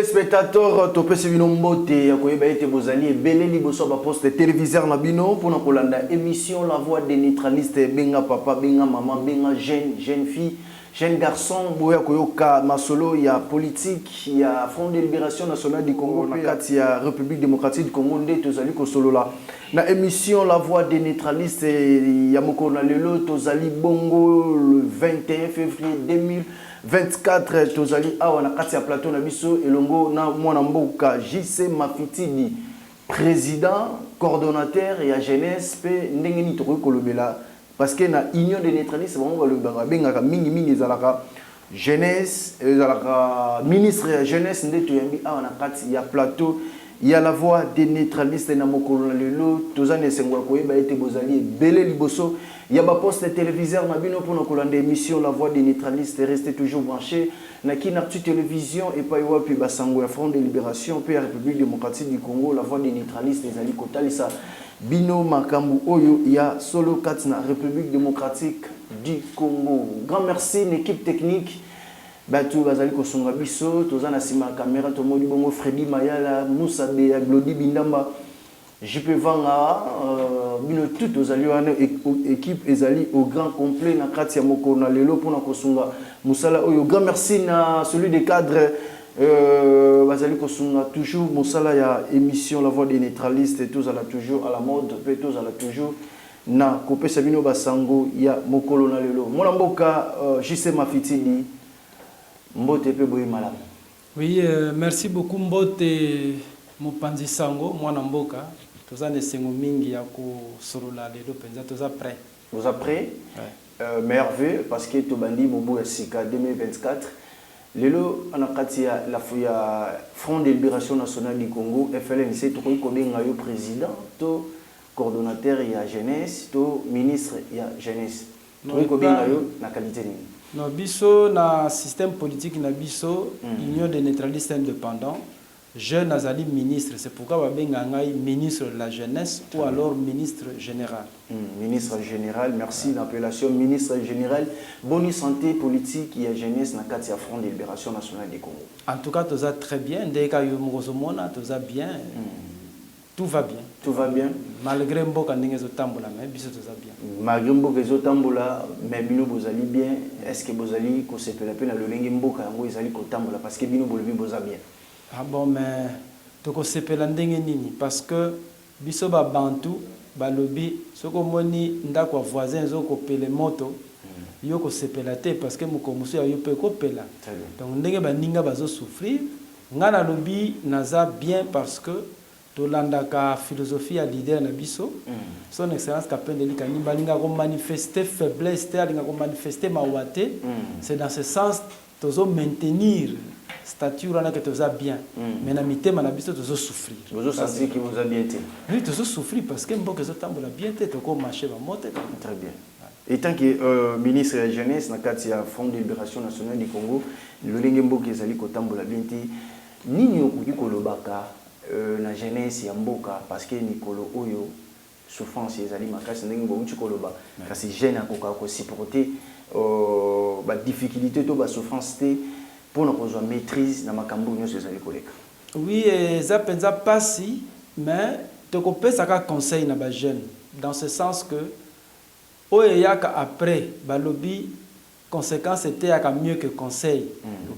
téléspectateurs, topesi bino mbote ya koyeba ete bozali ebele liboso ba poste téléviseur na bino pour na kolanda émission La Voix des Neutralistes benga papa benga maman benga jeune fille jeune garçon boya koyoka masolo ya politique ya Front de Libération Nationale du Congo na kati ya République démocratique du Congo nde tozali kosolola na émission La Voix des Neutralistes ya mokolo na lelo tozali bongo le 21 février 2024 tozali awa na kati ya plateau na biso elongo na mwana mboka JC Mafitidi président coordonnateur ya jeunesse pe ndenge ni tokoki kolobela parce que na union des neutralistes bango balobanga bengaka mingi ezalaka jeunesse ezalaka ministre ya jeunesse nde toyambi awa na kati ya plateau ya La Voix des Neutralistes na mokolo na lelo tozana esengo koyeba ete bozali ebele liboso ya ba poste téléviseur na bino pour na kolanda émission La Voix des Neutralistes. Restez toujours branchés na Kinartu télévision et pa yoa pi basango ya Front de Libération pe République démocratique du Congo. La Voix des Neutralistes ezali kotalisa bino makambu oyo ya solo katina République démocratique du Congo. Grand merci l'équipe technique batu bazali kosunga biso tozana sima caméra to modi bongo Freddy Mayala Moussa Beya Glody Bindamba JP Vanga bino tout ozali wana équipe ezali au grand complet na kati ya moko na lelo pona kosunga musala oyo. Grand merci na celui des cadres bazali kosunga toujours musala ya émission La Voix des Neutralistes et tous ala toujours à la mode pe tous ala toujours na kopesa bino basango ya mokolo na lelo mona mboka JC Mafitidi Mbote pe boye malamu. Oui, merci beaucoup Mbote Mopanzi Sango mwana mboka tozane sengo mingi ya ko sorola lelo penza toza prêt. Vous êtes prêt? Ouais. Merveilleux parce que tobandi mobo ya sika 2024 lelo anakati ya la Front de Libération Nationale du Congo FLNC to ko benga yo président to coordonnateur ya jeunesse to ministre ya jeunesse. To ko benga yo na qualité ni. No biso na système politique na biso union des neutralistes indépendants jeune azali ministre, c'est pourquoi babenga ngai ministre de la jeunesse ou alors ministre général. Ministre général, merci l'appellation ministre général. Bonne santé politique et jeunesse na kati ya Front de Libération Nationale du Congo. En tout cas, toza très bien, ndeka yo mozomona toza bien. Tout va bien. Tout va bien. Malgré mboka ndenge zotambola mais biso toza bien. Malgré mboka zotambola mais bino bozali bien. Est-ce que bozali ko sepela pe na lolenge mboka yango ezali kotambola parce que bino bolobi boza bien. Ah bon mais toko sepela ndenge nini parce que biso ba bantu balobi soko moni ndako voisin zoko pele moto yo ko sepela te parce que mukomuso yo pe ko pela. Donc ndenge ba ninga bazo souffrir ngana lobi naza bien parce que tolandaka philosophie ya leader na biso son excellence Kapendeli Kanimba linga ko manifester faiblesse te linga ko manifester mawate c'est dans ce sens tozo maintenir stature na que toza bien mais na mitema na biso tozo souffrir tozo sentir que vous a bien été oui tozo souffrir parce que mboka zo tambola bien te to ko marcher ba mote très bien. Et tant que ministre de la jeunesse na kati ya Front de Libération Nationale du Congo le lenge mboka ezali ko tambola bien te nini okoki kolobaka la jeunesse ya mboka parce que Nicolo oyo souffrance ezali makasi ndenge bomuti koloba kasi jeune akoka ko supporter ba difficulté to ba souffrance te pour na kozwa maîtrise na makambo nyonso ezali koleka. Oui, ça penza pasi mais te kopesa ka conseil na ba jeune dans ce sens que oyaka après ba lobby conséquence était à mieux que conseil.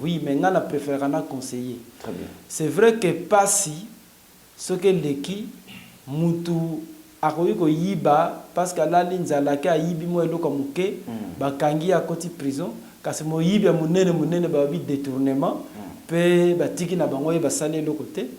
Oui, mais on a préféré na conseiller. Très bien. C'est vrai que pasi ce que l'équipe mutu akoyiko yiba parce que la linzala ka yibi mo eloko muke bakangi à côté prison kasi mo yibi munene ba bi détournement pe batiki na bango ba salé le côté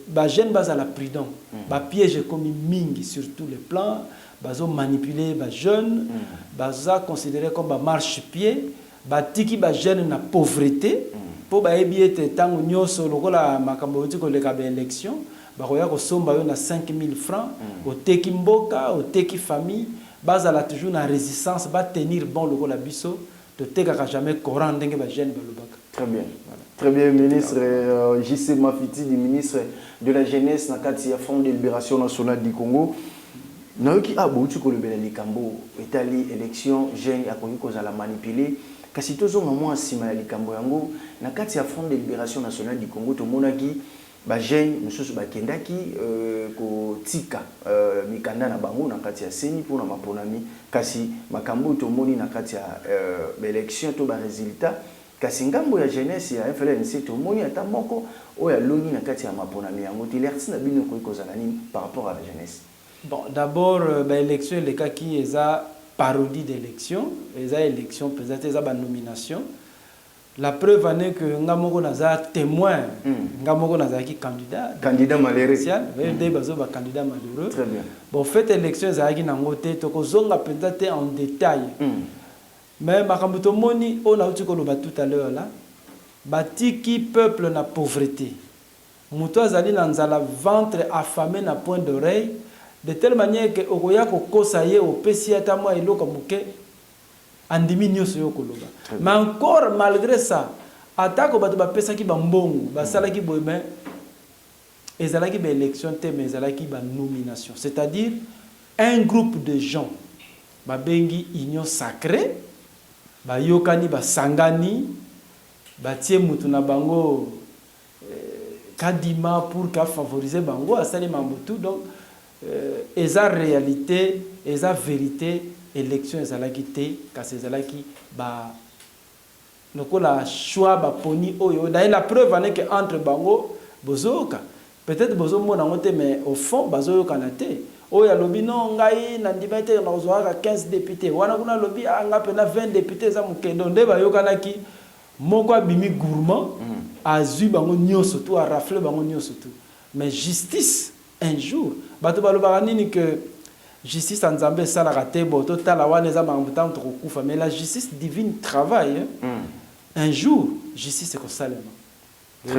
ba jeune bas à la prudent ba piège comme mingi sur tous les plans bazo manipuler ba jeune baza considéré comme ba marche-pied batiki ba jeune na pauvreté po ba ebiete tango nyoso lokola makambo otiko le ka élection bakoya ko somba yo na 5000 francs au teki mboka au teki famille bazala toujours na résistance ba tenir bon lokola biso to teka jamais courant ndenge ba jeune balobaka. Très bien. Voilà. Très bien ministre JC Mafitidi ministre de la jeunesse na kati ya Front de Libération Nationale du Congo. Nayoki abouti ko lebela likambo etali élection jeune akoki ko za la manipuler kasi tozonga mwa nsima ya likambo yango na kati ya Front de Libération Nationale du Congo tomonaki ba jeune mususu bakendaki kotika mikanda na bango na kati ya seni pour na maponami kasi makambo tomoni na kati ya élection to ba résultat kasi ngambo ya jeunesse ya FLNC tomoni ata moko oya longi na kati ya maponami yango ti l'artiste na bino ko kozala nini par rapport à la jeunesse. Bon, d'abord ba élection le cas qui est parodie d'élection, les élections peut-être les nomination. La preuve en est que ngamoko naza témoin, ngamoko naza qui candidat malheureux, candidat malheureux. Très bien. Bon, fait élection za qui nangote to kozonga peut-être en détail. Mais makambuto moni on a tout à l'heure là, batiki peuple na pauvreté. Muto azali na nzala ventre affamé na point d'oreille. De telle manière que okoya ko kosaye au pesiata moi eloko muke andimi nyoso yo koloba. Mais encore malgré ça, atako bato ba pesa ki ba mbongo, ba sala ki boyben ezala ki ba élection te mais ezala ki ba nomination. C'est-à-dire un groupe de gens ba bengi union sacrée, ba yokani ba sangani, ba tie mutu na bango kadima pour ka favoriser bango asali mambutu donc eza réalité, eza vérité, élection ezalaki te, kasi ezalaki ba nokola choix ba poni oyo. D'ailleurs la preuve en est que entre bango bozoka, peut-être bozo mona ngote mais au fond bazoyoka na te. Oya lobi non ngai na ndimete na ozwaka 15 députés. Wana kuna lobi anga pena 20 députés za mukendo nde bayoka naki moko abimi gourmand azui bango nyoso tout a raflé bango nyoso tout. Mais justice un jour, bato balobaka nini que justice en Zambie ça la raté boto tala wana za mambuta kufa mais la justice divine travaille un jour justice est kosalema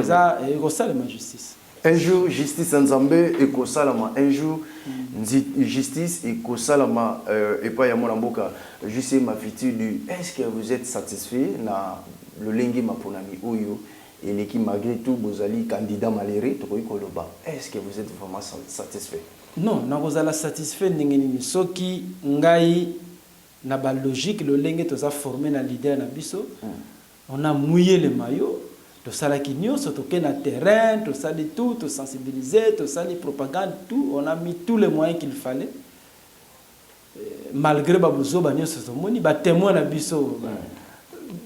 ça est kosalema justice un jour justice en Zambie est kosalema un jour justice est kosalema et pas ya mona mboka juste ma future du est-ce que vous êtes satisfait na le lengi maponami oyo et qui malgré tout bozali candidat malheureux tokoki koloba est-ce que vous êtes vraiment satisfait? Non, nakozala satisfait ndenge nini soki ngai na ba logique le lenge toza formé na leader na biso on a mouillé le maillot to sala ki nyonso toke na terrain to sali tout to sensibiliser to sali propagande tout on a mis tous les moyens qu'il fallait malgré ba bozo ba nyonso to moni ba témoin na biso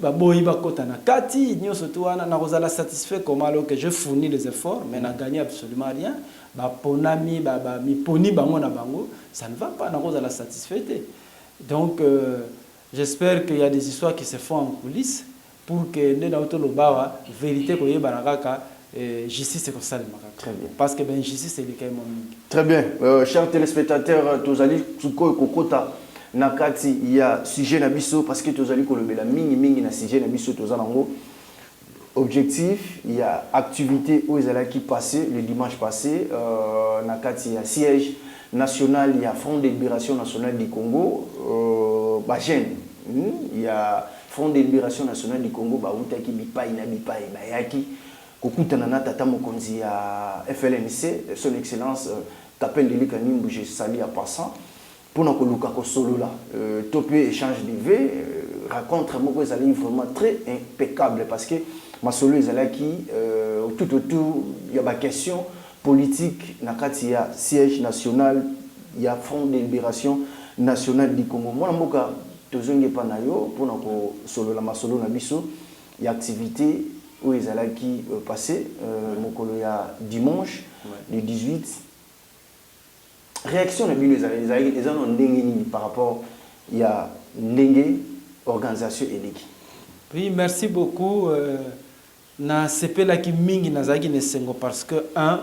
baboyi bakota na kati nyonso to wana nakozala satisfait comme alors que je fournis les efforts mais n'a gagné absolument rien ba ponami ba mi poni bango na bango ça ne va pas nakozala satisfait donc j'espère qu'il y a des histoires qui se font en coulisses pour que ne na otolo bawa vérité ko yeba kaka justice ko salima très bien parce que ben justice c'est le cas mon très bien chers téléspectateurs tozali tuko kokota nakati il y a sujet na biso parce que tozali kolobela mingi na sujet na biso tozalango objectif il y a activité où ezala qui passé le dimanche passé nakati il y a siège national il y a Front de Libération Nationale du Congo ba jeune il y a Front de Libération Nationale du Congo ba utaki bipai na bipai ba yaki kokutana na tata mokonzi ya FLNC son excellence Kapende Likanimbu je salue à passant pour nous coloca solo là topé échange d'idées raconte moko ezali vraiment très impeccable parce que ma solo ezala qui tout autour il y a ba question politique na kati ya siège national il y a Front de Libération Nationale du Congo moi mboka tozonge pa na yo pour nous solo la masolo na biso il y a activité où ezala qui passé mokolo ya dimanche le 18 réaction na bino les gens ont ndenge par rapport il y a ndenge organisation eleki. Oui, merci beaucoup na sepela ki mingi na zaki nesengo parce que un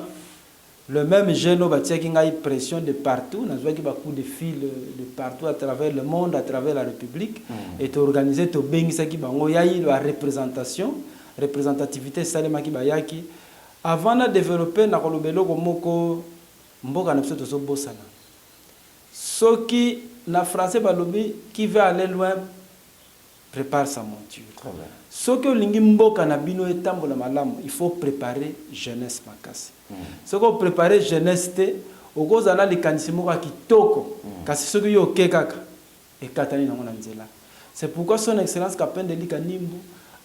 le même jeune obatia ki ngai pression de partout na zaki ba coup de fil de partout à travers le monde à travers la République et organisé to bengisa ki bango yayi la représentativité salema ki bayaki avant na développer na kolobelo komoko mboka na biso tozobosana soki na français balobi qui veut aller loin prépare sa monture soki olingi mboka na bino etambola malamu il faut préparer jeunesse makasi soki préparer jeunesse te okozala likanisi moko kitoko kasi soki yo okekaka ekatani nango na nzela C'est pourquoi son excellence Kapendeli Kanimbu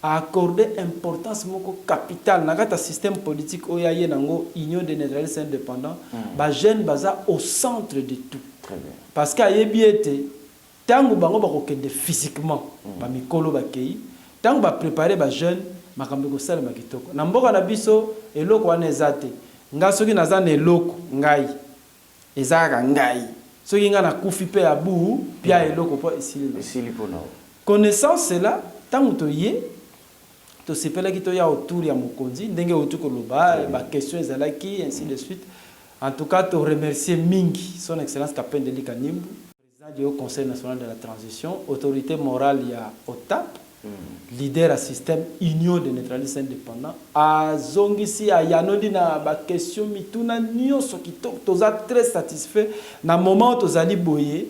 a accordé importance moko capitale dans le système politique où il y a une union des neutralistes indépendants. Les jeunes baza au centre de tout. Très bien. Parce qu'il y a bien été, tant que bango bakokende physiquement, ba mikolo bakei, tant que ba préparer ba jeunes, makambe ko sala makitoko. Na mboka na biso eloko wana ezate. Nga soki naza na eloko ngai. Ezaka ngai. Soki nga na kufi pe abu, pia eloko po esili. Esili po na. Connaissance cela, tant que yé, to sepela ki to ya autour ya mokonzi, ndenge otu ko loba, ba question ezalaki ainsi de suite. En tout cas, te remercier Mingi, son excellence Kapendeli Kanimbu, président du Haut Conseil national de la transition, autorité morale il y a OTAP, leader à système Union des neutralistes indépendants. A Zongisi, a Yanodi na ba question mituna nyonso ki toza très satisfait na moment où toza li boye,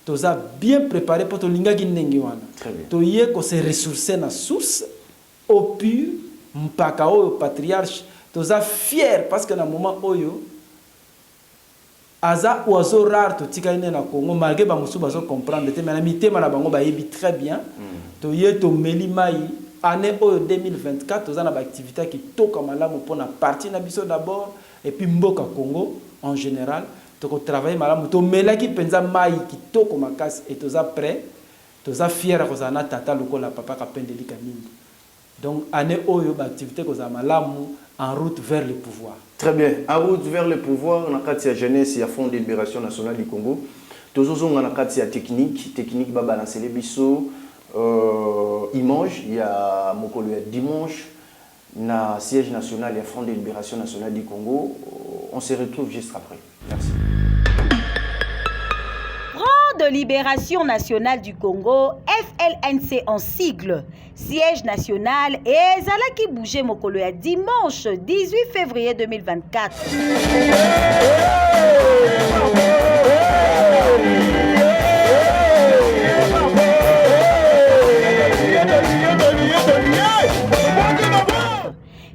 toza bien préparé pour to linga ki ndenge wana. To yé ko se ressourcer na source au pur mpaka oyo patriarche, toza fier parce que na moment oyo aza oiseau rare to tika ine na Congo malgré ba musu bazo comprendre te mais na mitema na bango ba yebi très bien to ye to meli mai année oyo 2024 toza na ba activité qui toka malamu pona partie na biso d'abord et puis mboka Congo en général to ko travailler malamu to melaki penza mai qui toko makasi et toza prêt toza fier ko zana tata lokola papa Kapendeli Kanimbu. Donc année oyo ba activité ko za malamu en route vers le pouvoir. Très bien. En route vers le pouvoir, on a la jeunesse, il y a Fonds de libération nationale du Congo. Tous on a la technique, va balancer les bisous, image, il y a Mokolo dimanche, na siège national, il y a Fonds de libération nationale du Congo. On se retrouve juste après. Merci. De libération nationale du Congo, FLNC en sigle, siège national et Zalaki Bougé Mokolo ya dimanche 18 février 2024.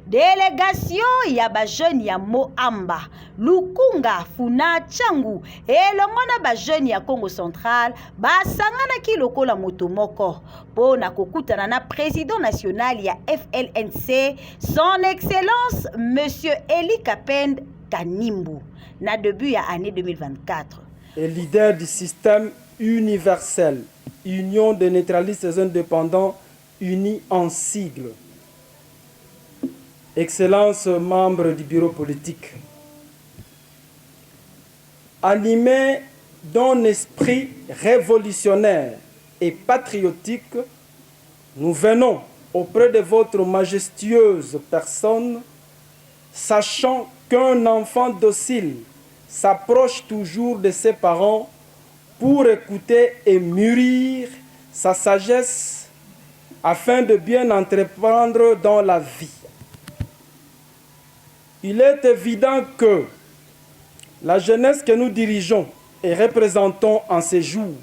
Délégation Yaba jeune ya Moamba, Lukunga, Funa, Changu, et l'ongona ba jeune ya Congo central, basangana ki lokola motomoko. Po na kokutana na président national ya FLNC, son excellence Monsieur Eli Kapend Kanimbu, na début ya année 2024. Et leader du système universel, Union des neutralistes indépendants unis en sigle. Excellence membre du bureau politique, animé d'un esprit révolutionnaire et patriotique, nous venons auprès de votre majestueuse personne, sachant qu'un enfant docile s'approche toujours de ses parents pour écouter et mûrir sa sagesse afin de bien entreprendre dans la vie. Il est évident que la jeunesse que nous dirigeons et représentons en ces jours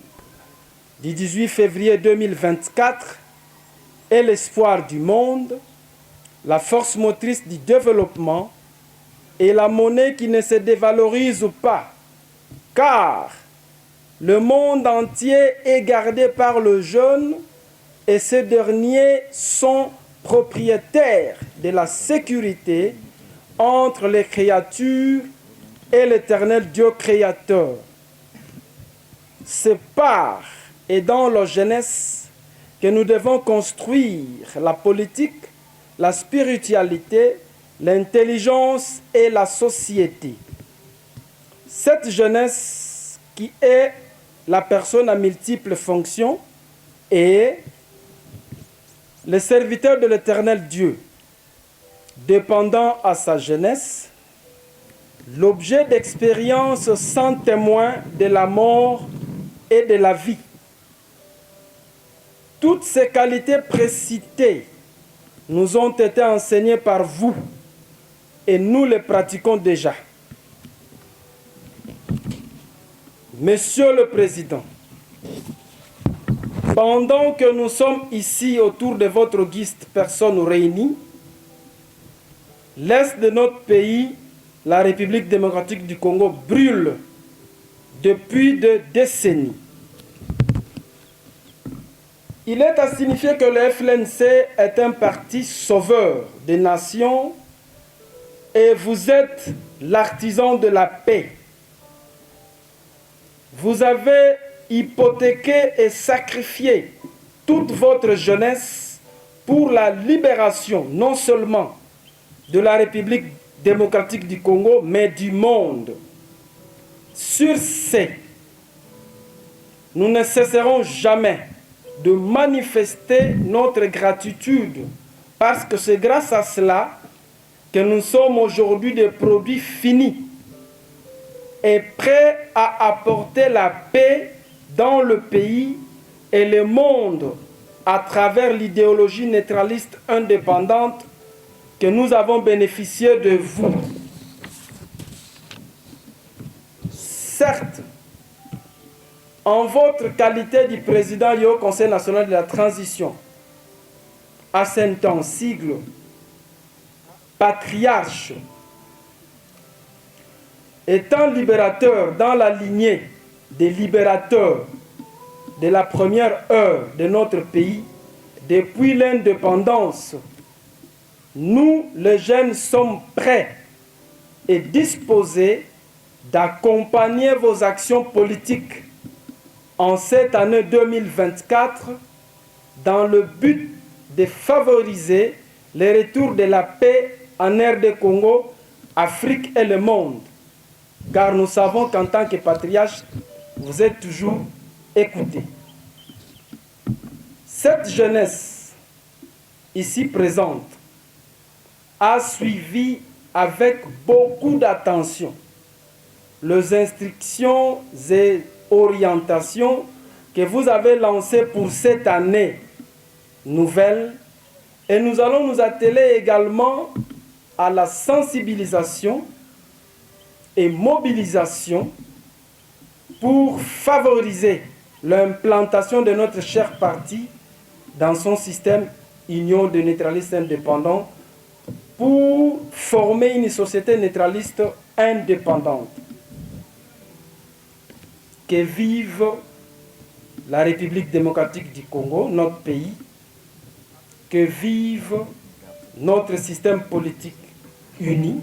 du 18 février 2024 est l'espoir du monde, la force motrice du développement et la monnaie qui ne se dévalorise pas, car le monde entier est gardé par le jeune et ces derniers sont propriétaires de la sécurité entre les créatures et l'Éternel Dieu créateur. C'est par et dans la jeunesse que nous devons construire la politique, la spiritualité, l'intelligence et la société. Cette jeunesse qui est la personne à multiples fonctions est le serviteur de l'Éternel Dieu, dépendant à sa jeunesse, l'objet d'expériences sans témoin de la mort et de la vie. Toutes ces qualités précitées nous ont été enseignées par vous et nous les pratiquons déjà. Monsieur le Président, pendant que nous sommes ici autour de votre auguste personne réunie, l'est de notre pays, la République démocratique du Congo, brûle depuis des décennies. Il est à signifier que le FLNC est un parti sauveur des nations et vous êtes l'artisan de la paix. Vous avez hypothéqué et sacrifié toute votre jeunesse pour la libération non seulement de la République démocratique du Congo, mais du monde. Sur ce, nous ne cesserons jamais de manifester notre gratitude parce que c'est grâce à cela que nous sommes aujourd'hui des produits finis et prêts à apporter la paix dans le pays et le monde à travers l'idéologie neutraliste indépendante que nous avons bénéficié de vous. Certes, en votre qualité de président du Haut Conseil national de la transition, à Saint-An, sigle, patriarche, étant libérateur dans la lignée des libérateurs de la première heure de notre pays, depuis l'indépendance, nous, les jeunes, sommes prêts et disposés d'accompagner vos actions politiques en cette année 2024 dans le but de favoriser le retour de la paix en RD Congo, Afrique et le monde. Car nous savons qu'en tant que patriarche, vous êtes toujours écoutés. Cette jeunesse ici présente a suivi avec beaucoup d'attention les instructions et orientations que vous avez lancées pour cette année nouvelle, et nous allons nous atteler également à la sensibilisation et mobilisation pour favoriser l'implantation de notre cher parti dans son système Union de neutralistes indépendants pour former une société neutraliste indépendante. Que vive la République démocratique du Congo, notre pays, que vive notre système politique uni,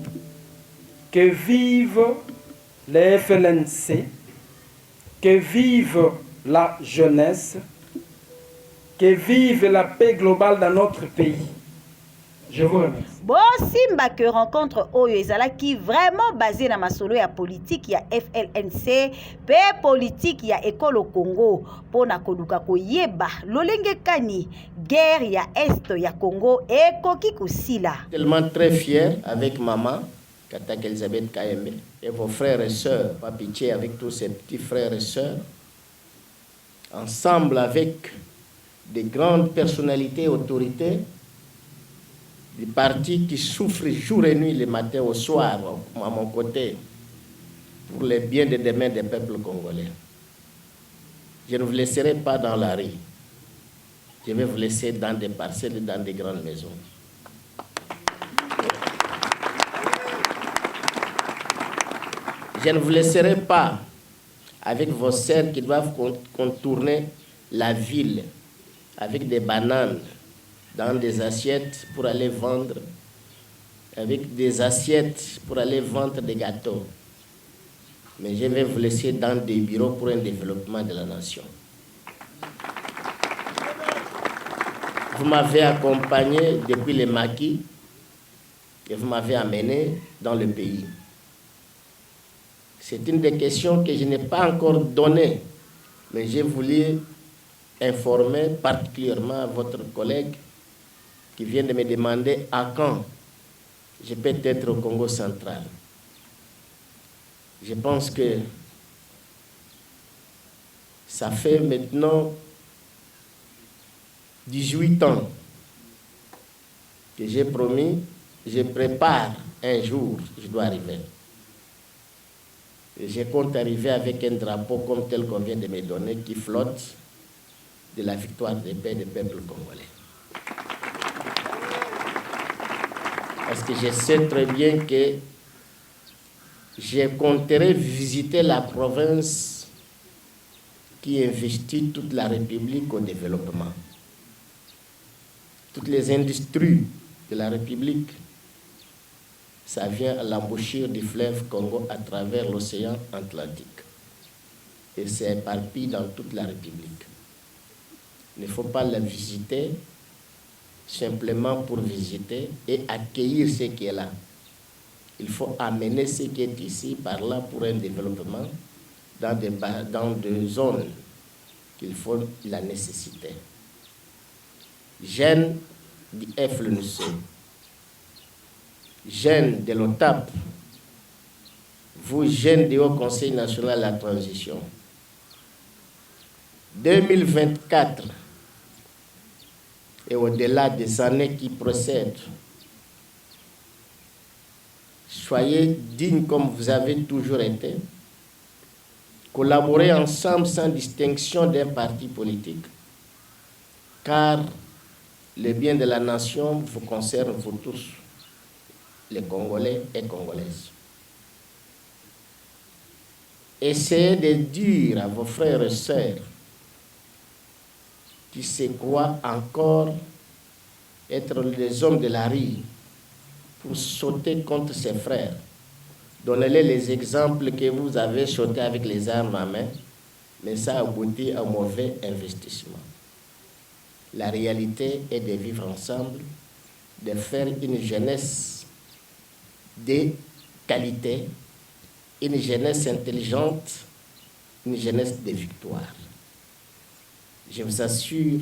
que vive les FLNC, que vive la jeunesse, que vive la paix globale dans notre pays. Je vous remercie. Bosimba que rencontre oyo ezalaki vraiment basé na masolo ya politique ya FLNC pe politique ya ekolo Congo pona koluka koyeba lolenge kani guerre ya est ya Congo ekoki kusila. Tellement très fier avec maman Kataka Elisabeth Kayembe et vos frères et sœurs, pas pitié avec tous ces petits frères et sœurs, ensemble avec des grandes personnalités et autorités des partis qui souffrent jour et nuit, le matin au soir, à mon côté, pour le bien de demain des peuples congolais. Je ne vous laisserai pas dans la rue. Je vais vous laisser dans des parcelles et dans des grandes maisons. Je ne vous laisserai pas avec vos sœurs qui doivent contourner la ville avec des bananes dans des assiettes pour aller vendre, avec des assiettes pour aller vendre des gâteaux. Mais je vais vous laisser dans des bureaux pour un développement de la nation. Vous m'avez accompagné depuis le maquis et vous m'avez amené dans le pays. C'est une des questions que je n'ai pas encore données, mais j'ai voulu informer particulièrement votre collègue qui vient de me demander à quand je peux être au Congo central. Je pense que ça fait maintenant 18 ans que j'ai promis, je prépare un jour, je dois arriver. Et je compte arriver avec un drapeau comme tel qu'on vient de me donner qui flotte de la victoire des paix des peuples congolais. Parce que je sais très bien que je compterai visiter la province qui investit toute la République au développement. toutes les industries de la République, ça vient à l'embouchure du fleuve Congo à travers l'océan Atlantique. Et c'est éparpillé dans toute la République. Il ne faut pas la visiter simplement pour visiter et accueillir ce qui est là. Il faut amener ce qui est ici par là pour un développement dans des zones qu'il faut la nécessité. Jeunes du FLNC, jeunes de l'OTAP, vous jeunes du Haut Conseil national de la transition, 2024 et au-delà des années qui procèdent, soyez dignes comme vous avez toujours été, collaborez ensemble sans distinction d'un parti politique, car le bien de la nation vous concerne vous tous, les Congolais et Congolaises. Essayez de dire à vos frères et sœurs qui se croient encore être les hommes de la rue pour sauter contre ses frères. Donnez-les les exemples que vous avez sauté avec les armes à main, mais ça aboutit à un mauvais investissement. La réalité est de vivre ensemble, de faire une jeunesse de qualité, une jeunesse intelligente, une jeunesse de victoire. Je vous assure,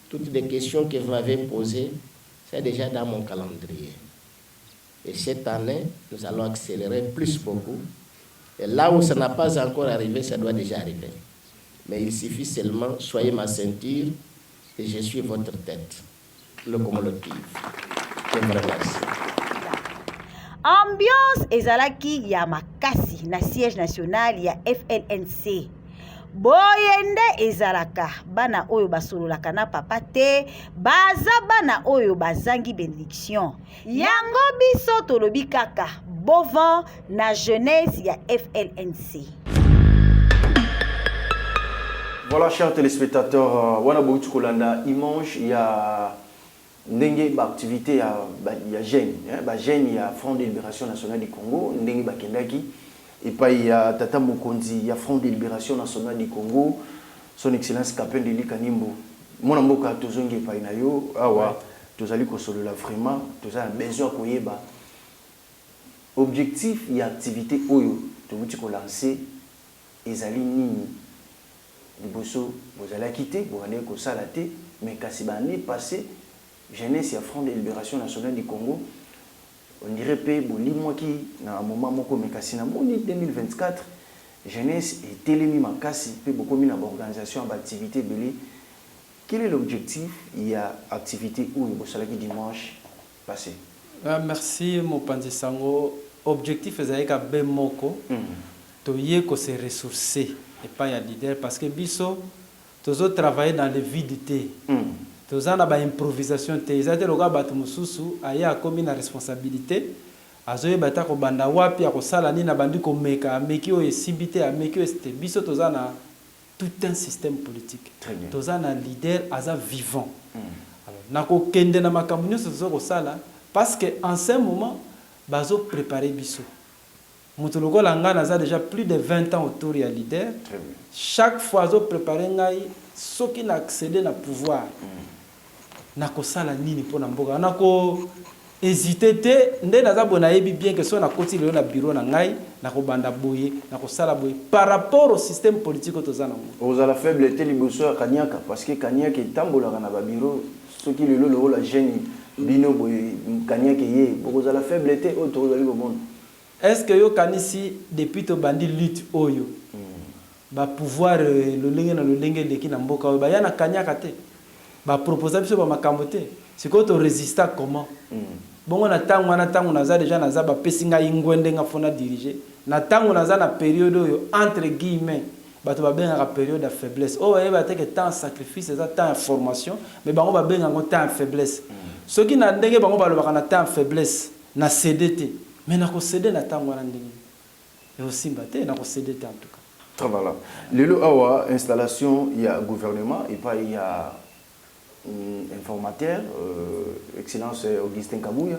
toutes les questions que vous m'avez posées, c'est déjà dans mon calendrier. Et cette année, nous allons accélérer plus beaucoup. Et là où ça n'a pas encore arrivé, ça doit déjà arriver. Mais il suffit seulement, soyez ma ceinture et je suis votre tête, locomotive. Je vous remercie. Ambiance ezalaki ya makasi na siège national ya FLNC. Boyende ezalaka bana oyo basololaka na papa te, baza bana oyo bazangi bénédiction. Yango biso tolobi kaka bovan na jeunesse ya FLNC. Voilà, chers téléspectateurs, wana bouti kolanda image ya ndenge ba activité ya jeune, ba jeune ya Front de Libération Nationale du Congo, ndenge bakendaki et puis il y a Tata Mokonzi, il y a Front de Libération Nationale du Congo, son excellence Kapende Li Kanimbo. Mon amboka tozongi pa na yo awa tozali ko solo la vraiment, tozali besoin koyeba objectif et activité oyo tobuti ko lancer ezali nini. Liboso vous allez quitter, vous allez ko salaté, mais kasi ba année passée jeunesse ya Front de Libération Nationale du Congo. On dirait que moi qui na moment moko mekasi na moni 2024 jeunesse et télémi makasi pe beaucoup mina organisation d'activité belé. Quel est l'objectif? Il y a activité où il bossala qui dimanche passé. Merci mon Pandisango. Objectif est ka be moko to yé ko se ressourcer et pas ya leader parce que biso tozo travailler dans le vide. Tozana ba improvisation te ezate loka bato mususu aya komi na responsabilité azoye bata ko banda wapi ko sala ni na bandi ko meka meki o esibité ameki o este biso tozana tout un système politique. Tozana leader aza vivant. Alors nako kende na makambo nyonso ko sala parce que en ce moment bazo préparer biso. Mutu lokola nga naza déjà plus de 20 ans autour ya leader. Chaque fois zo préparer ngai soki na accéder na pouvoir. Nako sala nini pona mboka nako hésiter te nde naza bona yebi bien que so na koti le na bureau na ngai nako banda boye nako sala boye par rapport au système politique tozana vous avez la faiblesse liboso ya Kanyaka parce que Kanyaka etambola na ba bureau soki le lo la jeune bino boye Kanyaka ye vous avez la faiblesse au tozali au monde. Est-ce que yo kanisi depuis to bandi lutte oyo ba pouvoir le lenge na le lenge de ki na mboka ba yana Kanyaka te ba proposer biso ba makambo te siko to résister comment bongo na tango naza déjà naza ba pesinga ingwende nga fona diriger na tango naza na période oyo entre guillemets bato ba benga ka période de faiblesse o ba te que temps sacrifice ça temps formation mais bango ba benga ngo temps faiblesse soki na ndenge bango ba lobaka na temps faiblesse na CDT mais na ko céder na tango na ndenge et aussi baté na ko céder en tout cas très voilà lelo awa installation il y a gouvernement et pas il y a informateur, Excellence Augustin Kabouya,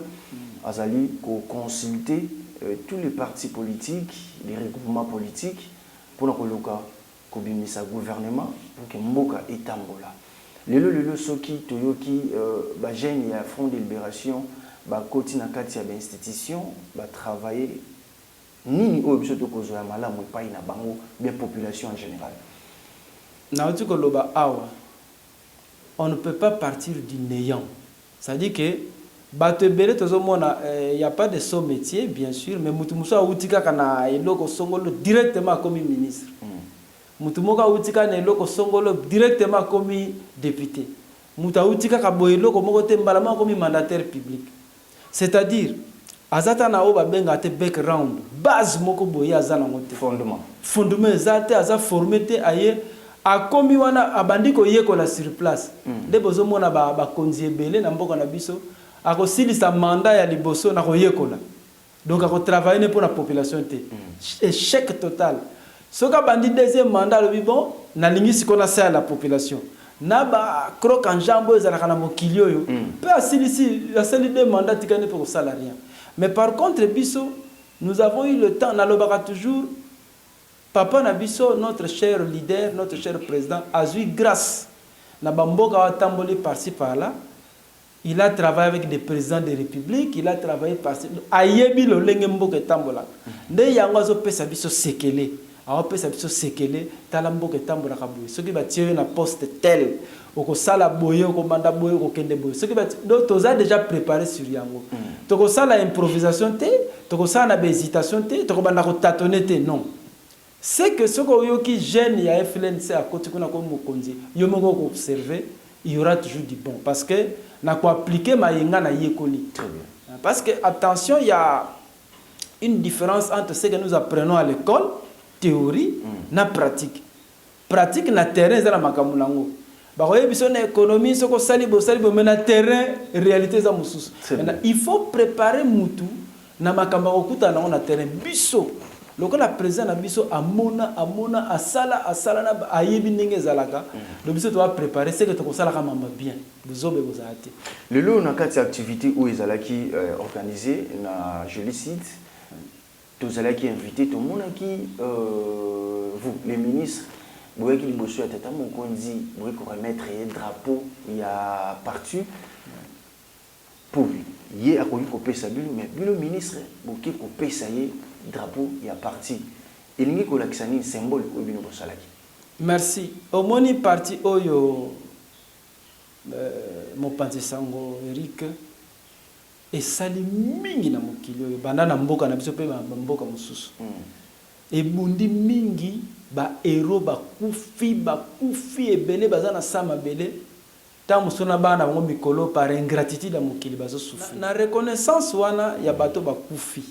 Azali, consulter tous les partis politiques, les regroupements politiques, pour le gouvernement, pour que Mboka etambola. Lelo soki toyoki ba jeune ya Front de Libération ba koti na kati ya ba institution ba travailler nini oyo biso tokozo ya malamu epai na bango bien population en général. Na uti koloba awa on ne peut pas partir du néant. C'est-à-dire que bato ebele tozomona il y a pas de saut métier bien sûr mais mutu muso autika kana eloko songolo directement comme ministre. Mutu moka utika na eloko songolo directement comme député. Mutu utika ka boyeloko moko te mbalama comme mandataire public. C'est-à-dire azata na oba benga te background base moko boye azana ngote fondement ezate aza formé te aye akomi wana abandiko yekola sur place. Nde bozomona ba konzi ebele na mboka na biso akosilisa mandat ya liboso na koyekola. Donc ako travailler pour la population te. Échec total. Soka bandi deuxième mandat le bon na lingisi kona sa la population. Na ba croque en jambe ezalaka na mokili oyo. Pe asilisi asali deux mandats tikane pour salarié. Mais par contre biso nous avons eu le temps na lobaka toujours papa na biso notre cher leader, notre cher président a eu grâce na bamboka wa tamboli par-ci par-là. Il a travaillé avec des présidents de république, il a travaillé par-ci. Ayebi lo lenge mboka tambola. Nde yango zo pesa biso sekele. A pesa biso sekele tala mboka tambola kabuye. Soki ba tié na poste tel, oko sala boye, oko manda boye, oko kende boye. Soki ba donc toza déjà préparé sur yango. Toko sala improvisation te, toko sala na hésitation te, toko banda ko tâtonner te non. C'est que ce que qui gêne ya FLNC à côté kuna ko mokonzi, yo moko ko observer, il y aura toujours du bon parce que na ko appliquer mayenga na yekoli. Très bien. Parce que attention, il y a une différence entre ce que nous apprenons à l'école, théorie, na pratique. Pratique na terrain za makambo nango. Ba ko yebiso na économie soko sali bo mais na terrain réalité za mususu. Il faut préparer mutu na makambo okuta na na terrain biso. Lokola président na biso amona asala na ayebi ndenge zalaka le biso doit préparer ce que to kosala ka mamba bien buzobe bozate le lot na kati activité où ezalaki organisé na je le cite tozalaki invité tout monde qui vous les ministres boye ki liboso ya tata mokonzi boye ko remettre un drapeau il y a parti pour yé akoyi ko pesa bilo mais bilo ministre boke ko pesa yé drapeau il y a parti il n'y a que l'accent symbole au bino bosalaki. Merci au moni parti oyo mon panzi sango Eric et sali mingi na mokili oyo banda na mboka na biso pe mboka mususu et bundi mingi ba héros ba kufi ebele bazana sama bele ta musona bana bango mikolo par ingratitude na mokili bazo souffrir na reconnaissance wana ya bato ba kufi.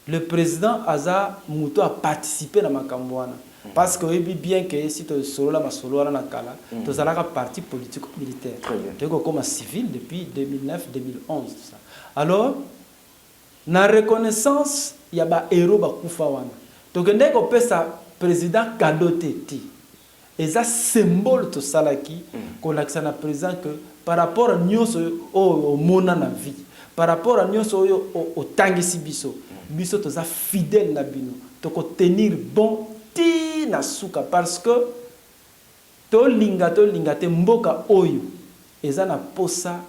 Le président Aza Mouto a participé à Makambouana. Parce que bien que si tu es solo là, na kala, tu as un parti politique militaire. Tu es comme civil depuis 2009-2011. Alors, na reconnaissance, il y a des héros qui sont donc, dès qu'on peut ça, président Kadote, et ça symbole de Salaki, qu'on a un président que par rapport à nous, au monde na vie, par rapport à nous, au Tangisi Biso. Biso toza fidèle na bino to ko tenir bon ti na suka parce que to linga te mboka oyo eza na posa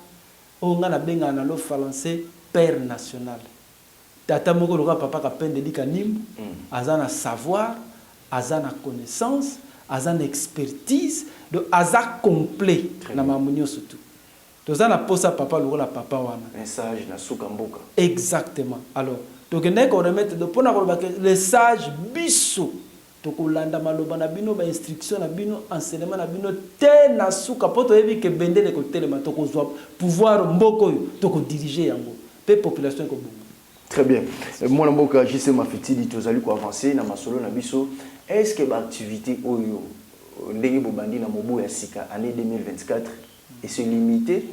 onga na benga na lo français père national tata moko loka papa ka pende dika nimbu azana savoir azana connaissance azana expertise de aza complet na mamunyo surtout toza na posa papa lokola papa wana message na suka mboka exactement alors donc on remettre de pona les sages biso to kolanda maloba na bino ba instruction na bino enseignement na bino te na suka poto yebi ke bendele ko telema to ko pouvoir mboko to ko diriger yango pe population ko bongo. Très bien. Moi mboka JC Mafetili tozali ko avancer na masolo na biso est-ce que ba activité oyo ndenge bobandi na mobu ya sika année 2024 et se limiter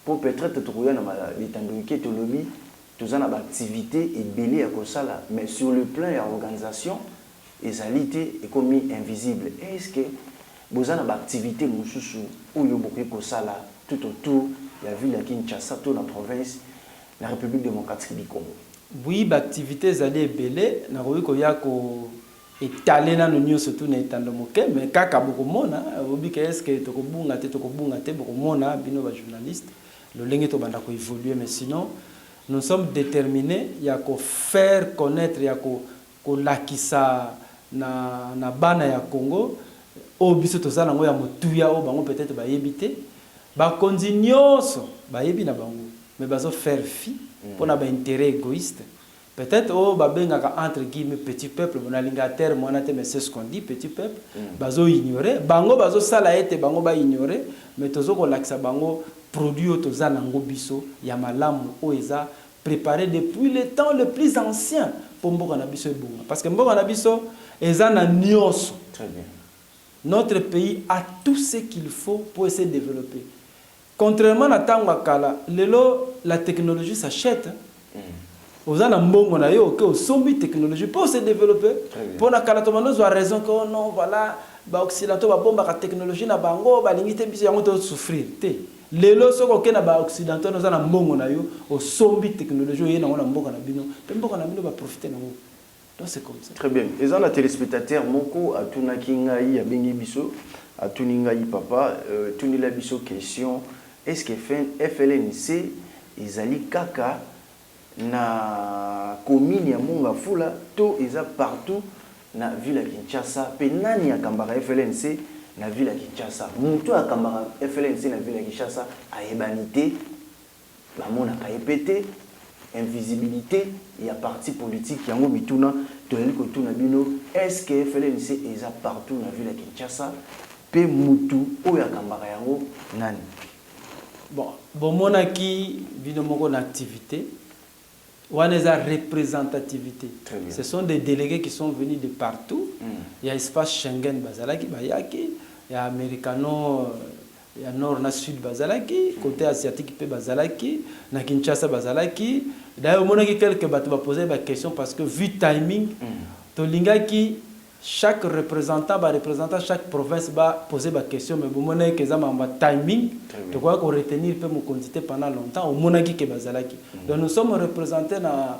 pour peut-être to koya na l'étendue to lobby tous en activité et belé à Kosala, mais sur le plan de l'organisation, les alités est comme invisible. Est-ce que vous avez une activité où vous avez tout autour de la ville de Kinshasa, dans la province, la République démocratique du Congo. Oui, l'activité est belée. Nous avons étalé dans le news surtout dans le moquet, mais quand on a est-ce que tu as bino journaliste, le lingue to banda ko évoluer, mais sinon nous sommes déterminés il y a ko faire connaître il y a ko lakisa na bana ya Congo o biso to zala ngo ya motuya o bango peut-être ba yebité ba konzinyoso ba yebi na bango mais bazo faire fi pour na ba intérêt égoïste. Peut-être oh babenga entre guillemets petit peuple mon alingateur mon ate mais c'est ce qu'on dit petit peuple bazo ignorer bango bazo sala ete bango ba ignorer mais tozo ko lakisa bango produit to za nango biso ya malamu o eza préparé depuis le temps le plus ancien pour mboka na biso ebunga parce que mboka na biso eza na nyonso. Très bien. Notre pays a tout ce qu'il faut pour essayer de développer. Contrairement à tango kala lelo la technologie s'achète. Vous avez une technologie pour se développer. Pour la Kalatomanos, a raison que non, voilà, Occidentaux, la technologie, na bango, limite, ils souffrir. Les lois sont OK, na Occidentaux, nous avons une sombi technologie, et nous avons profiter. Donc c'est comme ça. Très bien. Et dans la téléspectateur, Moko, à Tunakingaï, à Bengi Bisso, à Tuningaï Papa, Tunila Bisso, question est-ce que FLNC, ils allaient kaka na commune ya Monga Fula to eza partout na ville ya Kinshasa pe nani akambaka FLNC na ville ya Kinshasa mutu akambaka FLNC na ville ya Kinshasa ayebanité bamona kayepete invisibilité ya parti politique yango bituna to yeli ko tuna bino est-ce que FLNC eza partout na ville ya Kinshasa pe mutu oyo akambaka yango nani bon bomona ki bino moko na activité. On a la représentativité. Ce sont des délégués qui sont venus de partout. Il y a l'espace Schengen, Bazalaki, Bayaki, il y a Americano, il y a Nord, na Sud, Bazalaki, côté asiatique, Bazalaki, na Kinshasa, Bazalaki. D'ailleurs, on a quelques bateaux va poser des questions parce que vu le timing, Tolingaki, chaque représentant va représenter chaque province va poser des questions, mais on a que timing, tu crois qu'on retenir peut me quantité pendant longtemps, au monaki que Bazalaki. Donc nous sommes représentés dans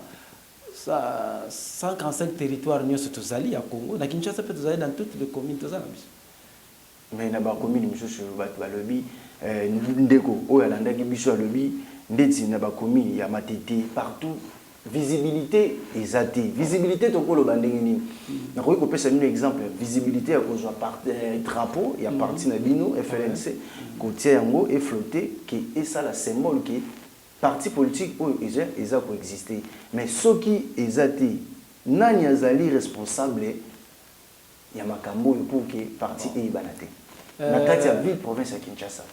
145 territoires nous sommes tous allés à Congo, na Kinshasa peut tous aller dans toutes les communes tous allés. Mais na ba commune monsieur sur ba lobby ndeko o ya landaki biso lobby ndeti na ba commune ya matete partout. Visibilité exatée. Visibilité, tu peux le banding. Je vais vous un exemple. Visibilité, à cause du drapeau, il y a parti de Bino, FLNC, côté Yango et flotté, qui est ça la symbole qui parti politique où ils ont existé. Mais ce qui est exaté, nani azali responsable, il y a Makambo pour que parti est banaté. Na kati ya ville province à Kinshasa.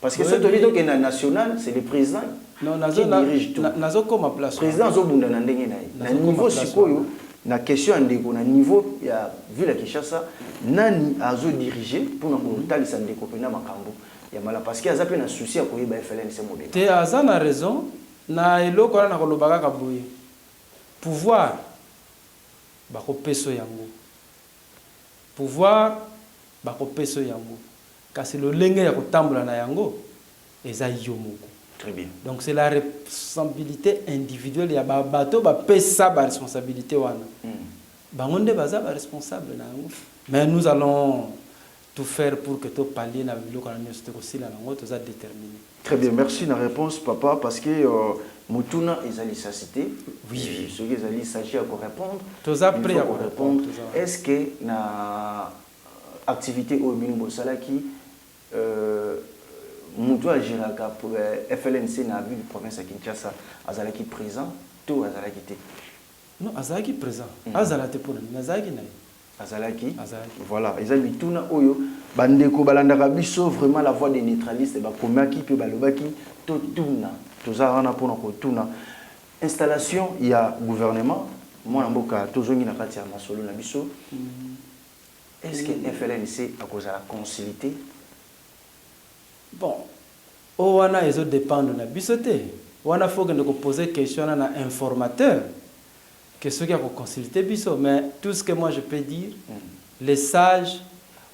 Parce que ce qui est national, c'est le président qui dirige tout. Le président Zobunda Nandenge na niveau sikoyo, na question ndeko na niveau ya ville ya Kinshasa, nani azo diriger pour na kotal sa ndeko pena makambo. Ya mala parce que azape na souci ya koyeba FLNC modèle. Te azana raison na eloko na kolobaka kaboye. Pouvoir bako peso yango. Pouvoir bako peso yango. Kasi le lenge ya kotambola na yango eza yomoko. Très bien. Donc c'est la responsabilité individuelle ya ba bato ba pesa ba responsabilité wana. Bangonde baza ba responsable na yango. Mais nous allons tout faire pour que to pallier na biloko na nyosite ko sila nango to za déterminé. Très bien, merci la réponse papa parce que Mutuna ezali sa cité. Oui, ce que ezali s'agit à répondre. To za prêt à répondre. Est-ce que na activité au Minimbo Salaki Moutou Agiraka pour FLNC na ville province à Kinshasa azalaki présent tout azalaki té. Non, azalaki présent. Azalate pour nous, azalaki na. Azalaki. Voilà, ezali tuna oyo bandeko balandaka biso vraiment la voix des neutralistes ba komaki pe balobaki to tuna. Tozarana pour ko tuna. Installation il y a gouvernement moi mboka tozongi na kati ya masolo na biso. Est-ce que FLNC a cause de la concilité? Bon, Owana ils dépendent de la bisoté. Owana faut que nous poser question à un informateur que ceux qui ont consulté biso. Mais tout ce que moi je peux dire, les sages,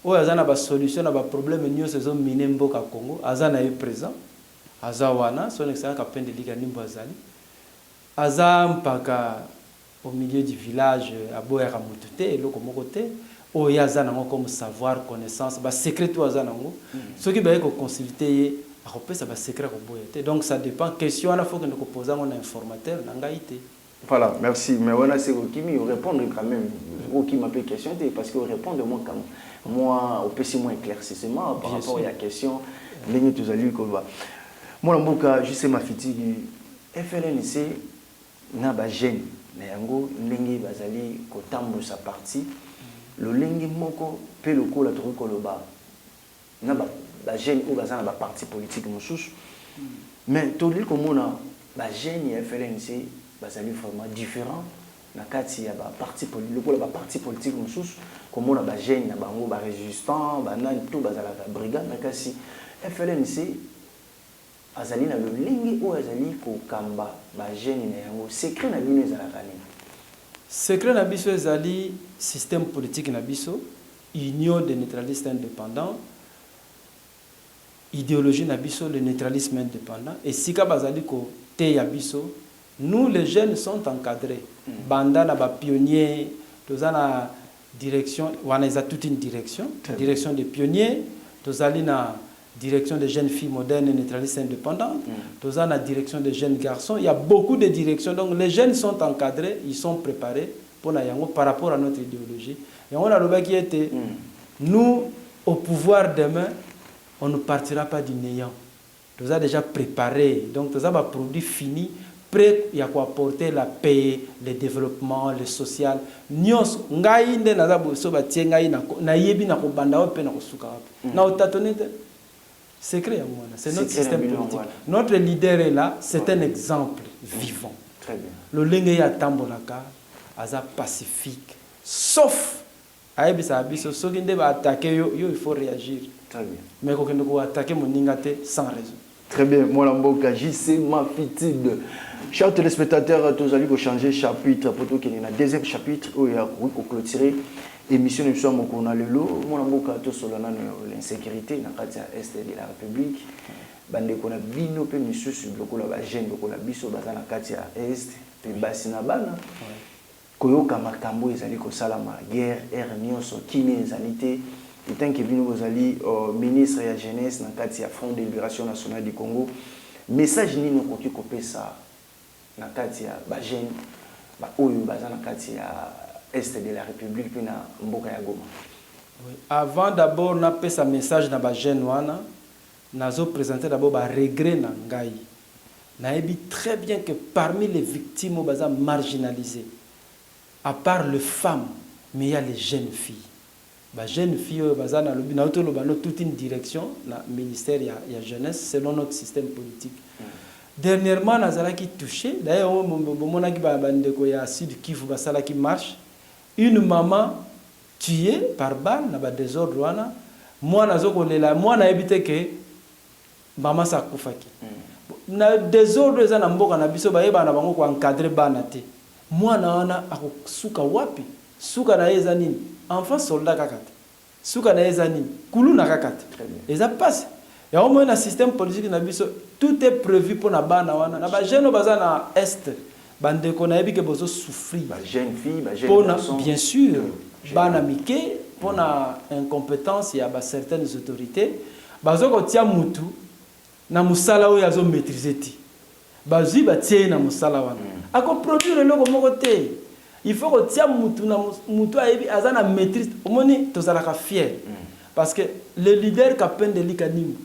oyo aza na ba solution na ba problème nyonso ezo mine mboka Congo aza na ye présent aza wana son excellence Kapende Lika Nimbo azali aza mpaka au milieu du village aboyaka mutu te eloko moko te oyo aza nango comme savoir connaissance ba secret to aza nango soki baye ko consulter ye akopesa ba secret ko boya te donc ça dépend question wana faut que nous poser un informateur na ngai te. Voilà, merci. Mais voilà, c'est qui me répondre quand même. Qui m'a fait question, parce que répondre moi quand moi, au PC moins éclaircissement par rapport à la question. L'année tous allus qu'on va. Moi, je sais ma fille FLNC n'a pas gêne. Mais en gros, l'année bazali kotambo sa partie. Le l'année moko pe le ko la truc le bas. N'a pas gêne ou bazana ba parti politique moussous. Mais tout le comme on a ba gêne FLNC bazali vraiment différent na kati ya ba parti politique lokola ba parti politique mosusu komona ba jeune na bango ba résistant ba nani tout bazala ka brigade na kasi FLNC azali na lolingi o azali ko kamba ba jeune na yango secret na bino ezala kani secret na biso ezali système politique na biso union des neutralistes indépendants idéologie na biso le neutralisme indépendant et sika bazali ko te ya biso. Nous, les jeunes, sont encadrés. Banda, na ba pionniers, tous la direction, on a toute une direction, direction des pionniers, tous la direction des jeunes filles modernes et neutralistes indépendantes, tous la direction des jeunes garçons. Il y a beaucoup de directions. Donc, les jeunes sont encadrés, ils sont préparés pour par rapport à notre idéologie. Et on a le qui était, nous, au pouvoir demain, on ne partira pas du néant. Tous a déjà préparé. Donc, tous a produit fini. Prêt à apporter la paix, le développement, le social. Nyos ngai nde naza boso ba tiengai na yebi na ko banda ope na ko suka hapo. Na utatone secret ya mwana. C'est notre système politique. Notre leader est là, c'est un exemple vivant. Très bien. Le lenge ya tambolaka aza pacifique. Sauf ayebisa biso soki nde ba attaquer yo il faut réagir. Très bien. Mais ko kende ko attaquer moninga te sans raison. Très bien, moi Lamboka, JC Mafitide. Chers téléspectateurs, tous allez vous changer chapitre pour tout qu'il y a un deuxième chapitre où il y a clôturé émission de soir mon a le lot. Moi Lamboka, tout sur l'insécurité dans le est de la République. Bande qu'on a bino pe monsieur sur le la gêne ko la biso dans la katia est pe basina bana. Koyoka makambo ezali ko salama guerre air nyonso kine ezalité. Et tant que vous allez ministre de la jeunesse dans le Front de libération nationale du Congo, message ni nous continue copier ça dans le jeune, dans le est de la République puis dans Mboka ya Goma. Avant d'abord na pesa message na ba jeune wana, nazo présenter d'abord ba regret na ngai. Na ebi très bien que parmi les victimes baza marginalisées, à part les femmes, mais il y a les jeunes filles. Les jeunes filles, toute une direction, le ministère de la jeunesse, selon notre système politique. Dernièrement, nous avons touché, d'ailleurs, on a Sud Kivu qui marche, une maman tuée par balle, dans le désordre. Moi, je suis habité que maman sa kufaki. Na désordre, ils ont encadré banate. Moi, je suis wapi, suka na ezanini. Enfant soldat kakati suka na ezani kulu na kakati eza passe ya au moins un système politique na biso tout est prévu pour na bana wana na ba jeune baza na est bande ko na yebi ke bozo souffrir ba jeune fille ba jeune garçon bien sûr bana mike pour na incompétence ya ba certaines autorités bazo ko tia mutu na musala o yazo maîtriser ti bazui ba tie na musala wana ako produire loko moko te. Il faut que tu aies une maîtrise. Tu es fier. Parce que le leader Kapende Lika Nimbo,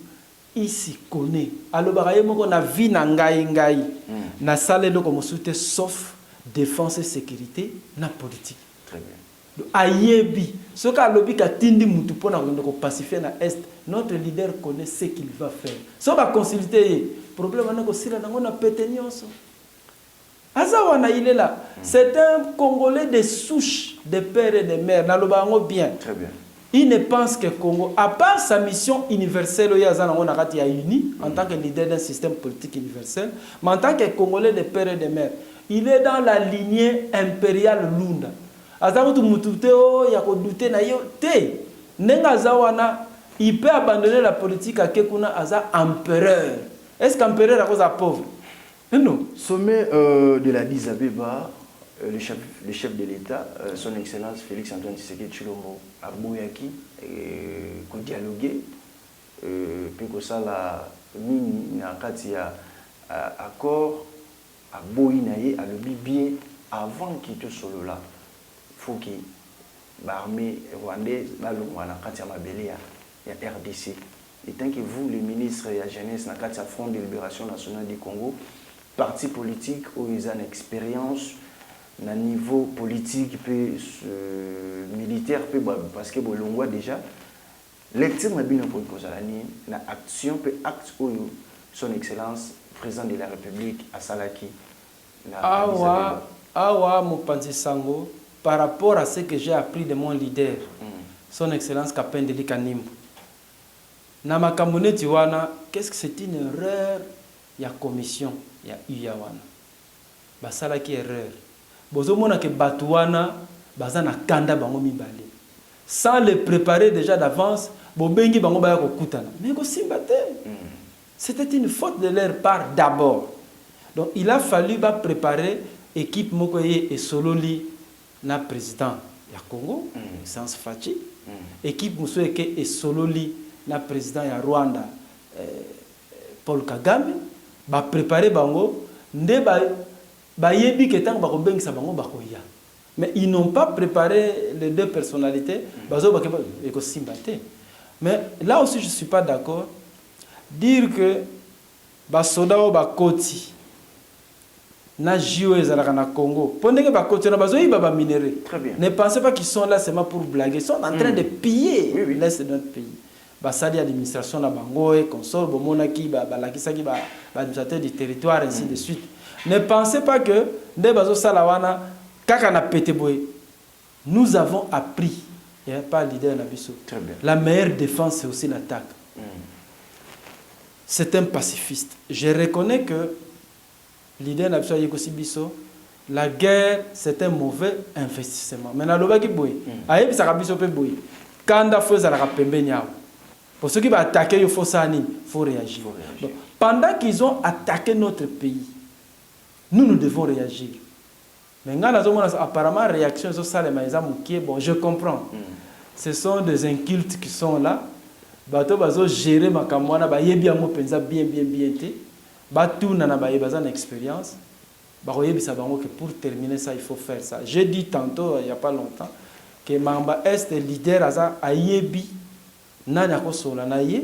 ici, connaît. Alors, on a vu ngai na salle comme soutien sauf défense et sécurité na politique. Très bien. Ayebi, ce qu'a lobby ka tindi mutu pour pacifier na est, notre leader connaît ce qu'il va faire. Si on va consulter, problème on a que sila na pété nyonso. Azawana, il est là. C'est un Congolais de souche, de père et de mère. Nalobango bien. Très bien. Il ne pense que Congo, à part sa mission universelle, il a uni en tant que leader d'un système politique universel, mais en tant que Congolais de père et de mère, il est dans la lignée impériale Lunda. Azamutu mututeo ya ko douter na yo te. Nenga zawana, il peut abandonner la politique à Kekuna Aza empereur. Est-ce qu'empereur à cause de pauvre? Non. Sommet de la Addis Abeba, le chef de l'État, son Excellence Félix Antoine Tshisekedi Tshilombo, a Bouyaki, pour dialoguer, puis que ça, la mini, il y a accord à Boyinaye, à le bien avant qu'il te solo là. Il faut qu'il l'armée rwandaise, là, quand il y a RDC. Et tant que vous, le ministre de la Jeunesse, dans le Front de Libération Nationale du Congo, parti politique où ils ont une expérience na niveau politique et militaire parce que bolongwa déjà lecture na bino pour cause na action peut acte où son excellence président de la République à Salaki awa mopanzi sango par rapport à ce que j'ai appris de mon leader son excellence Kapendeli Kanimbu na makambo neti wana qu'est-ce que c'est une erreur ya commission ya uyawana basalaki erreur bozomona ke batouana bazana kanda bango mibale sans les préparer déjà d'avance bobengi bango baya kokutana mais ko simbate c'était une faute de leur part d'abord donc il a fallu préparer équipe moko et sololi na président ya Congo Sans Fachi équipe muso eke et sololi na président ya Rwanda Paul Kagame ba préparer bango nde ba yebi ke tang ba ko bengisa bango ba ko ya mais ils n'ont pas préparé les deux personnalités bazo ba ko simbate mais là aussi je suis pas d'accord dire que ba soda o ba koti na JO ezalaka na Congo pendant que ba koti na bazo yiba ba minerais ne pensez pas qu'ils sont là seulement pour blaguer, ils sont en train de piller l'est de notre pays. Basali administration na bango et consort bomonaki balakisaki administrateur du territoire ainsi de suite. Ne pensez pas que nde bazo salawana kaka na pété boy. Nous avons appris, il n'y a pas leader na biso. La meilleure défense c'est aussi l'attaque. C'est un pacifiste. Je reconnais que leader na biso yekosi biso la guerre c'est un mauvais investissement. Mais na lobaki boy. Ayebi saka biso pe boy. Kanda feza la pembeni yao. Pour ceux qui vont attaquer, il faut réagir. Donc, pendant qu'ils ont attaqué notre pays, nous devons réagir. Mais apparemment, réaction, bon, je comprends. Ce sont des incultes qui sont là. Ils gérer ma caméra, bien. Expérience. Pour terminer ça, il faut faire ça. J'ai dit tantôt, il n'y a pas longtemps, que Mamba Est est leader à Yebi. Nani akosola na ye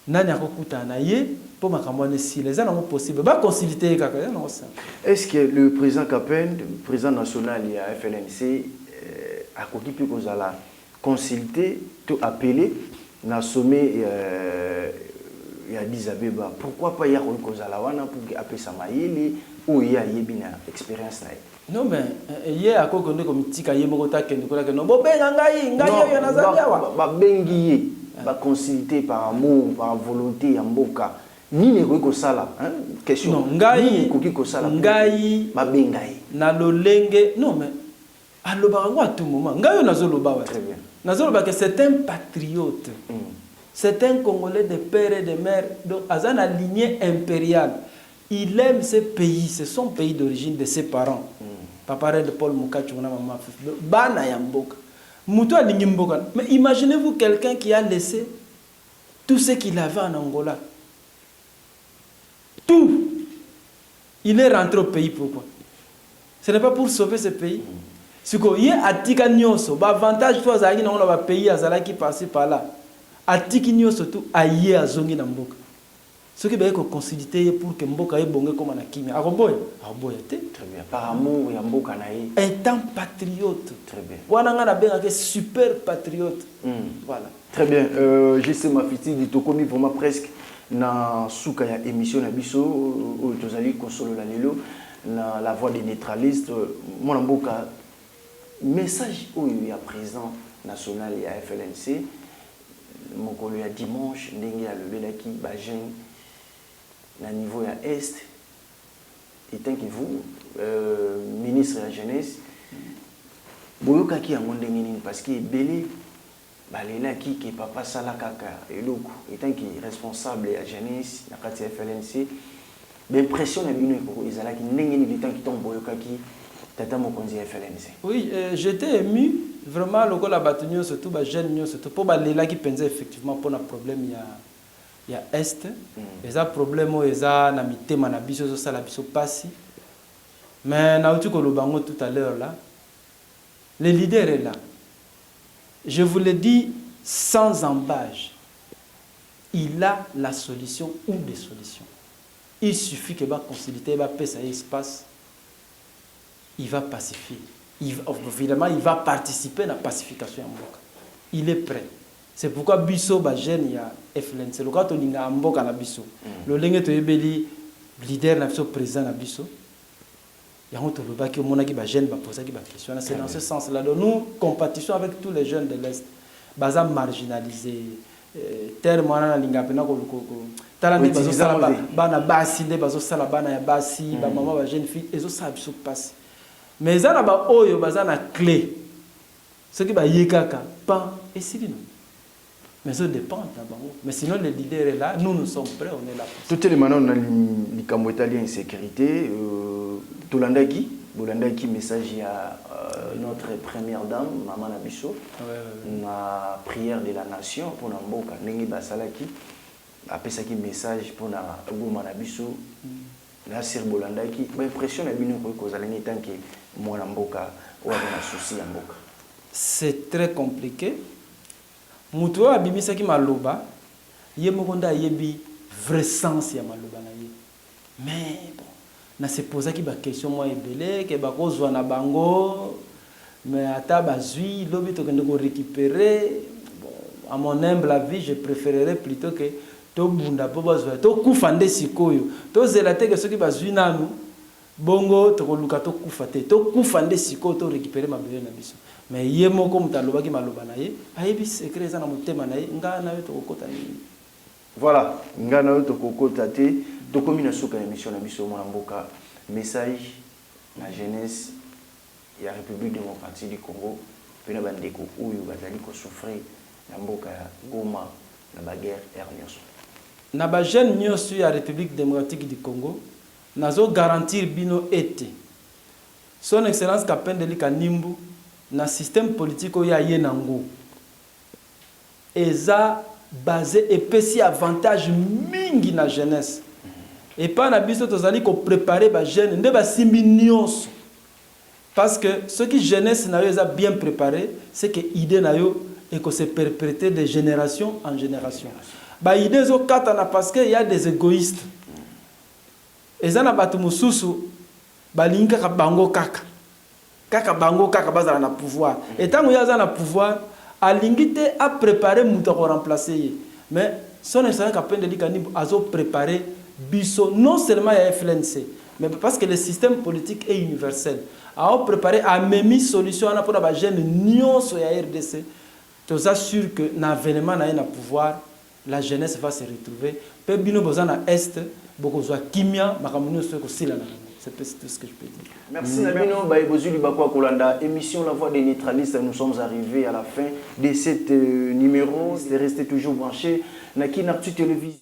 nani akokuta na ye pour makambo si les gens possible ba concilier kaka non ça. Est-ce que le président Kapend, président national il y a FLNC a occupé kozala consulter tout appeler na sommet il y a Addis Abeba pourquoi pas y a kozala wana pour appeler ça maïli ou il y a yebina expérience na. Non mais hier à Kokondo comme tika yemoko ta kende kola que non bo benga ngai yo nazali wa ba bengi ba consulter par amour par volonté ya mboka nini ko sala hein question non ngai ko sala ngai ba bengai na lolenge non mais aloba ngo à tout moment ngai yo nazoloba wa très bien nazoloba que c'est un patriote c'est un Congolais de père et de mère donc azana lignée impériale. Il aime ce pays, c'est son pays d'origine de ses parents. Papa de Paul Mukachu, maman, Bana Yamboka. Moutou alingi mboka. Mais imaginez-vous quelqu'un qui a laissé tout ce qu'il avait en Angola. Tout. Il est rentré au pays pourquoi? Ce n'est pas pour sauver ce pays. Ce qu'il y a à Tika Nyoso, avantage toi Zagi dans le pays Azala qui passe par là. À Tika Nyoso tout aïe à Zongi Namboka. Ce qui veut dire consulter pour que Mboka ait bonge comme un akimi. Aroboy très bien. Par amour, il y a Mboka naï. Étant patriote. Très bien. Wananga na benga que super patriote. Voilà. Très bien. Je sais ma fille dit tokomi vraiment presque na souka ya émission na biso où tozali konsolo la lelo na la voix des neutralistes. Mon Mboka message où il y a président national et à FLNC. Mon collègue a dimanche ndenge ya lobelaki ba jeune na niveau ya est et tant que vous ministre de la jeunesse boyokaki yango ndenge nini parce que belé balela ki ke papa sala kaka eloko étant qui responsable ya jeunesse na kati ya FLNC l'impression na bino ko ezalaki ndenge ni temps qui tombe yokaki tata mokonzi ya FLNC. Oui, j'étais ému vraiment lokola batunyo surtout ba jeune surtout pour balela ki penza effectivement pour un problème ya est eza problème eza na mitema na biso zo sala biso pasi mais na uti ko lobango tout à l'heure là le leader est là. Je vous le dis sans embâche, il a la solution ou des solutions. Il suffit que va concilier, va payer ça espace, il va pacifier. Évidemment, il va participer à la pacification en Mboka. Il est prêt. C'est pourquoi Bisso ba jeune ya FLN. C'est le cas de l'inga Mboka na Bisso. Le lingue to yebeli leader na Bisso président na Bisso. Il y a un peu qui ba jeune ba poser ba question. C'est dans ce sens-là. Nous compétition avec tous les jeunes de l'Est. Baza marginalisé. Terme na linga pena ko talandi bazo sala bana basi de bazo sala bana ya basi ba maman ba jeune fille ezo sa Bisso passe. Mais ça ba oyo baza na clé. Ce qui ba yekaka pan et silino. Mais ça dépend d'abord. Mais sinon, le leader est là, nous sommes prêts, on est là. Toutes les manières, on a les italien insécurité. Tolandaki message à notre première dame, Maman Nabiso, la prière de la nation pour Namboka, Nengi Basalaki, après ça qui message pour Goma Nabiso, la Sir Bolandaki. L'impression est bien que vous allez tant que moi Namboka ou un souci Namboka. C'est très compliqué. Mutuwa abimisa ki maloba ye mokonda yebi vrai sens ya maloba na ye mais bon na se poser ki ba question moi ebele ke ba kozwa na bango mais ata bazui lobi to kende ko récupérer bon à mon humble avis je préférerais plutôt que to bunda po bazwa to kufa nde sikoyo to zelate ke soki bazui nanu bongo to luka to kufa te to kufa nde sikoyo to récupérer mabele na biso. Mais yé moko mutaloba ki maloba na ye ayebi secret za na mutema na ye nga na yo to kokota ni. Voilà, nga na yo to kokota te to komi na suka émission na biso mona mboka message na jeunesse ya République démocratique du Congo pena bandeko oyo bazali ko souffrir na mboka ya Goma na ba guerre nyonso. Na ba jeune nyonso ya République démocratique du Congo nazo garantir bino ete son excellence Kapendeli Kanimbu na système politique oya ye nango eza basé epesi avantage mingi na jeunesse et pas na biso tozali ko préparer ba jeune nde ba simbi nyonso parce que ce qui jeunesse na yo eza bien préparé c'est que idée na yo et que se perpétuer de génération en génération ba idée zo katana parce que il y a des égoïstes eza na batu mususu balinga ka bango kaka bango kaka bazala na pouvoir et tant que za na pouvoir alingite a préparer muto ko remplacer mais son excellence Kapendeli Kanimbu azo préparer biso non seulement ya FLNC mais parce que le système politique est universel a préparé a même solution na pour ba jeune nyonso ya RDC to assure que na avènement na pouvoir la jeunesse va se retrouver pe bino bozana est boko zo kimia makamuno so ko sila na. C'est tout ce que je peux dire. Merci Nabino Baïbozuli Bakwa Kolanda. Émission La Voix des Neutralistes. Nous sommes arrivés à la fin de cet numéro. Restez toujours branchés. Naki Nartu Télévision.